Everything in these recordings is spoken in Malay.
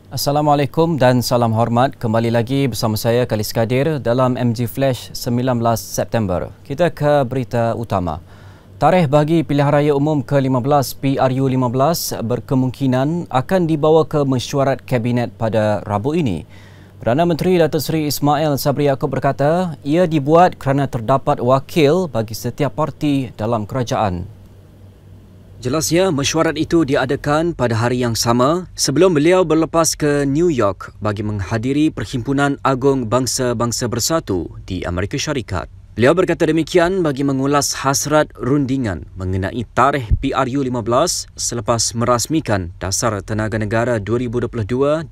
Assalamualaikum dan salam hormat. Kembali lagi bersama saya Khalis Kadir dalam MG Flash 19 September. Kita ke berita utama. Tarikh bagi pilihan raya umum ke-15 PRU15 berkemungkinan akan dibawa ke mesyuarat Kabinet pada Rabu ini. Perdana Menteri Datuk Seri Ismail Sabri Yaakob berkata ia dibuat kerana terdapat wakil bagi setiap parti dalam kerajaan. Jelasnya, mesyuarat itu diadakan pada hari yang sama sebelum beliau berlepas ke New York bagi menghadiri Perhimpunan Agung Bangsa-Bangsa Bersatu di Amerika Syarikat. Beliau berkata demikian bagi mengulas hasrat rundingan mengenai tarikh PRU15 selepas merasmikan Dasar Tenaga Negara 2022-2040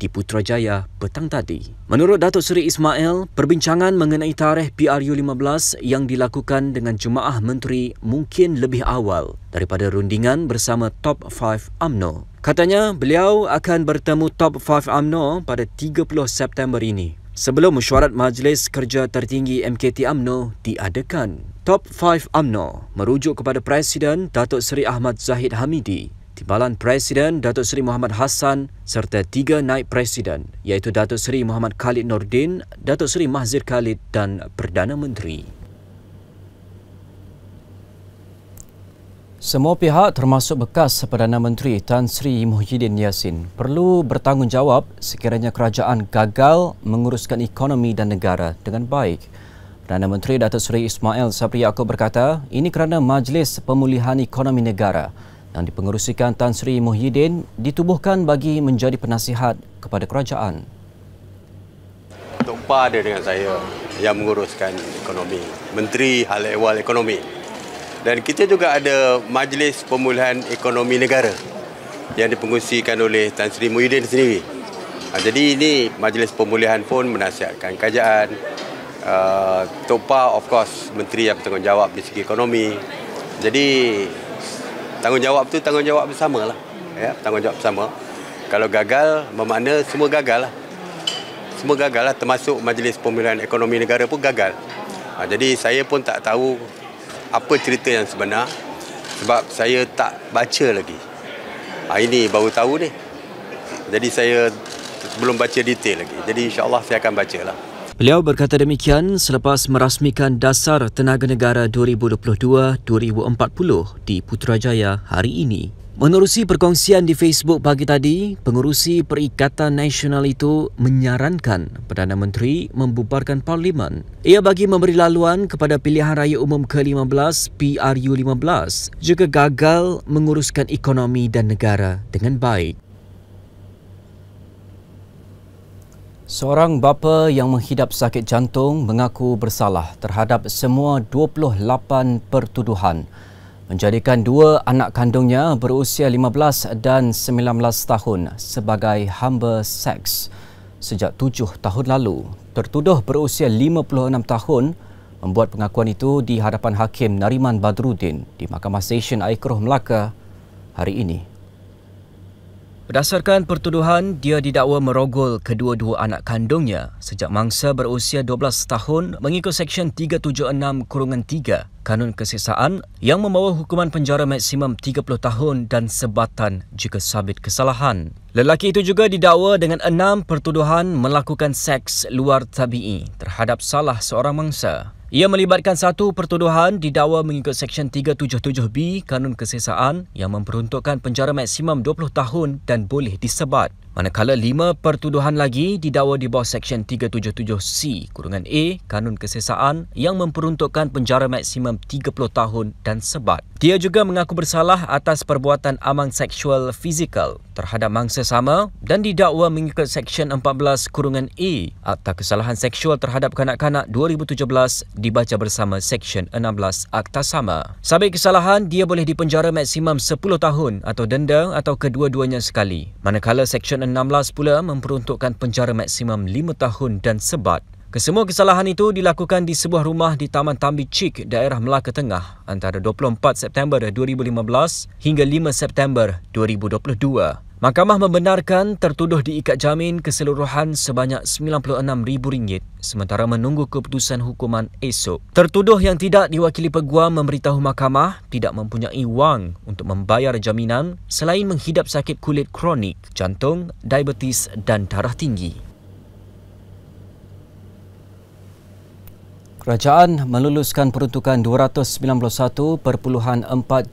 di Putrajaya petang tadi. Menurut Datuk Seri Ismail, perbincangan mengenai tarikh PRU15 yang dilakukan dengan Jemaah Menteri mungkin lebih awal daripada rundingan bersama Top 5 UMNO. Katanya, beliau akan bertemu Top 5 UMNO pada 30 September ini, sebelum mesyuarat Majlis Kerja Tertinggi MKT UMNO diadakan. Top 5 UMNO merujuk kepada Presiden Datuk Seri Ahmad Zahid Hamidi, Timbalan Presiden Datuk Seri Muhammad Hassan serta 3 naib presiden iaitu Datuk Seri Muhammad Khalid Nordin, Datuk Seri Mahzir Khalid dan Perdana Menteri. Semua pihak termasuk bekas Perdana Menteri Tan Sri Muhyiddin Yassin perlu bertanggungjawab sekiranya kerajaan gagal menguruskan ekonomi dan negara dengan baik. Perdana Menteri Datuk Seri Ismail Sabri Yaakob berkata ini kerana Majlis Pemulihan Ekonomi Negara yang dipengerusikan Tan Sri Muhyiddin ditubuhkan bagi menjadi penasihat kepada kerajaan. Tok Pa ada dengan saya yang menguruskan ekonomi, Menteri Hal Ehwal Ekonomi. Dan kita juga ada Majlis Pemulihan Ekonomi Negara yang dipengerusikan oleh Tan Sri Muhyiddin sendiri. Jadi ini Majlis Pemulihan pun menasihatkan kerajaan. Tok Pa of course menteri yang bertanggungjawab di segi ekonomi. Jadi tanggungjawab tu tanggungjawab bersama lah. Ya, tanggungjawab bersama. Kalau gagal bermakna semua gagal lah. Semua gagal lah, termasuk Majlis Pemulihan Ekonomi Negara pun gagal. Jadi saya pun tak tahu apa cerita yang sebenar sebab saya tak baca lagi. Ini baru tahu ni. Jadi saya belum baca detail lagi. Jadi insya-Allah saya akan bacalah. Beliau berkata demikian selepas merasmikan Dasar Tenaga Negara 2022-2040 di Putrajaya hari ini. Menerusi perkongsian di Facebook pagi tadi, pengurusi Perikatan Nasional itu menyarankan Perdana Menteri membubarkan Parlimen. Ia bagi memberi laluan kepada pilihan raya umum ke-15 PRU15 jika gagal menguruskan ekonomi dan negara dengan baik. Seorang bapa yang menghidap sakit jantung mengaku bersalah terhadap semua 28 pertuduhan, menjadikan 2 anak kandungnya berusia 15 dan 19 tahun sebagai hamba seks sejak 7 tahun lalu. Tertuduh berusia 56 tahun membuat pengakuan itu di hadapan Hakim Nariman Badruddin di Mahkamah Session Air Melaka hari ini. Berdasarkan pertuduhan, dia didakwa merogol kedua-dua anak kandungnya sejak mangsa berusia 12 tahun mengikut Seksyen 376-3 Kanun Keseksaan yang membawa hukuman penjara maksimum 30 tahun dan sebatan jika sabit kesalahan. Lelaki itu juga didakwa dengan 6 pertuduhan melakukan seks luar tabi'i terhadap salah seorang mangsa. Ia melibatkan 1 pertuduhan didakwa mengikut Seksyen 377B Kanun Keseksaan yang memperuntukkan penjara maksimum 20 tahun dan boleh disebat. Manakala 5 pertuduhan lagi didakwa di bawah Seksyen 377C-A Kanun Keseksaan yang memperuntukkan penjara maksimum 30 tahun dan sebat. Dia juga mengaku bersalah atas perbuatan amang seksual fizikal terhadap mangsa sama dan didakwa mengikut Seksyen 14-A Akta Kesalahan Seksual Terhadap Kanak-kanak 2017 dibaca bersama Seksyen 16 Akta sama. Sabit kesalahan, dia boleh dipenjara maksimum 10 tahun atau denda atau kedua-duanya sekali. Manakala Seksyen 16 pula memperuntukkan penjara maksimum 5 tahun dan sebat. Kesemua kesalahan itu dilakukan di sebuah rumah di Taman Tambi Cik, daerah Melaka Tengah antara 24 September 2015 hingga 5 September 2022. Mahkamah membenarkan tertuduh diikat jamin keseluruhan sebanyak RM96,000 sementara menunggu keputusan hukuman esok. Tertuduh yang tidak diwakili peguam memberitahu mahkamah tidak mempunyai wang untuk membayar jaminan selain menghidap sakit kulit kronik, jantung, diabetes dan darah tinggi. Kerajaan meluluskan peruntukan RM291.4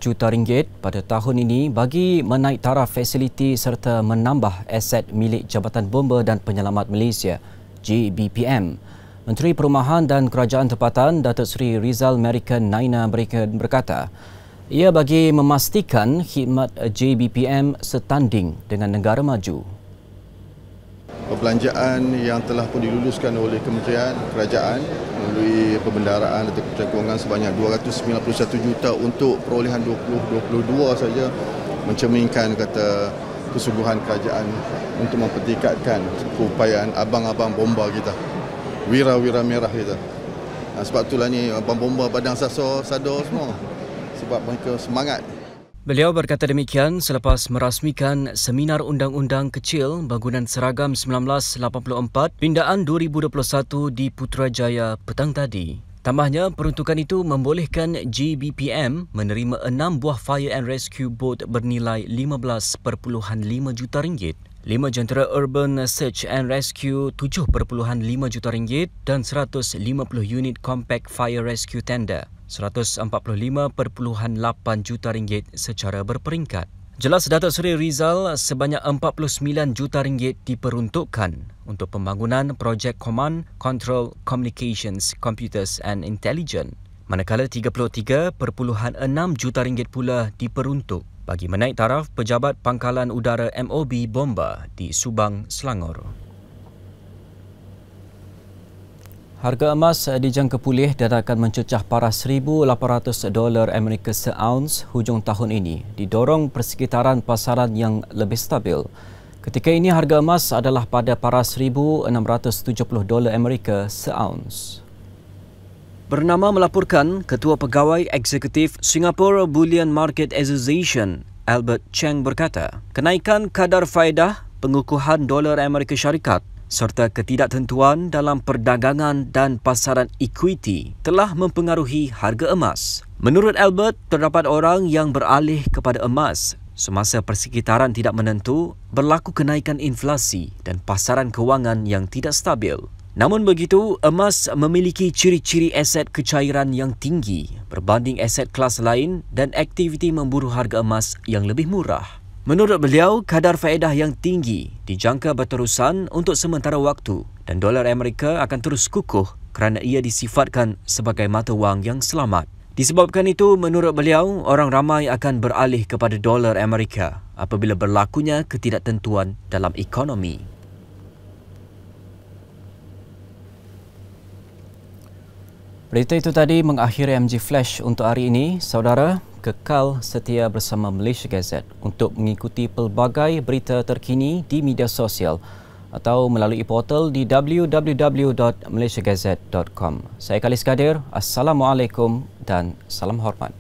juta pada tahun ini bagi menaik taraf fasiliti serta menambah aset milik Jabatan Bomba dan Penyelamat Malaysia, JBPM. Menteri Perumahan dan Kerajaan Tempatan Datuk Seri Rizal Merican Naina berkata, ia bagi memastikan khidmat JBPM setanding dengan negara maju. Perbelanjaan yang telah pun diluluskan oleh Kementerian Kerajaan melalui Pembendaraan atau Kementerian Kewangan sebanyak 291 juta untuk perolehan 2022 saja mencerminkan kata kesungguhan kerajaan untuk mempertingkatkan keupayaan abang-abang bomba kita, wira-wira merah kita. Sebab itulah ni abang bomba Padang Sador semua, sebab mereka semangat. Beliau berkata demikian selepas merasmikan Seminar Undang-Undang Kecil Bangunan Seragam 1984 Pindaan 2021 di Putrajaya petang tadi. Tambahnya, peruntukan itu membolehkan JBPM menerima 6 buah Fire and Rescue Boat bernilai RM15.5 juta, 5 jentera Urban Search and Rescue RM7.5 juta dan 150 unit Compact Fire Rescue Tender RM145.8 juta secara berperingkat. Jelas Datuk Seri Rizal, sebanyak RM49 juta diperuntukkan untuk pembangunan projek Command, Control, Communications, Computers and Intelligence, manakala RM33.6 juta pula diperuntuk bagi menaik taraf Pejabat Pangkalan Udara MOB Bomba di Subang, Selangor. Harga emas dijangka pulih dan akan mencecah paras $1,800 Amerika seaunce hujung tahun ini, didorong persekitaran pasaran yang lebih stabil. Ketika ini harga emas adalah pada paras $1,670 Amerika seaunce. Bernama melaporkan Ketua Pegawai Eksekutif Singapore Bullion Market Association, Albert Cheng berkata, kenaikan kadar faedah, pengukuhan dolar Amerika Syarikat serta ketidaktentuan dalam perdagangan dan pasaran ekuiti telah mempengaruhi harga emas. Menurut Albert, terdapat orang yang beralih kepada emas semasa persekitaran tidak menentu, berlaku kenaikan inflasi dan pasaran kewangan yang tidak stabil. Namun begitu, emas memiliki ciri-ciri aset kecairan yang tinggi berbanding aset kelas lain dan aktiviti memburu harga emas yang lebih murah. Menurut beliau, kadar faedah yang tinggi dijangka berterusan untuk sementara waktu dan dolar Amerika akan terus kukuh kerana ia disifatkan sebagai mata wang yang selamat. Disebabkan itu, menurut beliau, orang ramai akan beralih kepada dolar Amerika apabila berlakunya ketidaktentuan dalam ekonomi. Berita itu tadi mengakhiri MG Flash untuk hari ini. Saudara, kekal setia bersama Malaysia Gazette untuk mengikuti pelbagai berita terkini di media sosial atau melalui portal di www.malaysiagazette.com. Saya Kalis Kadir. Assalamualaikum dan salam hormat.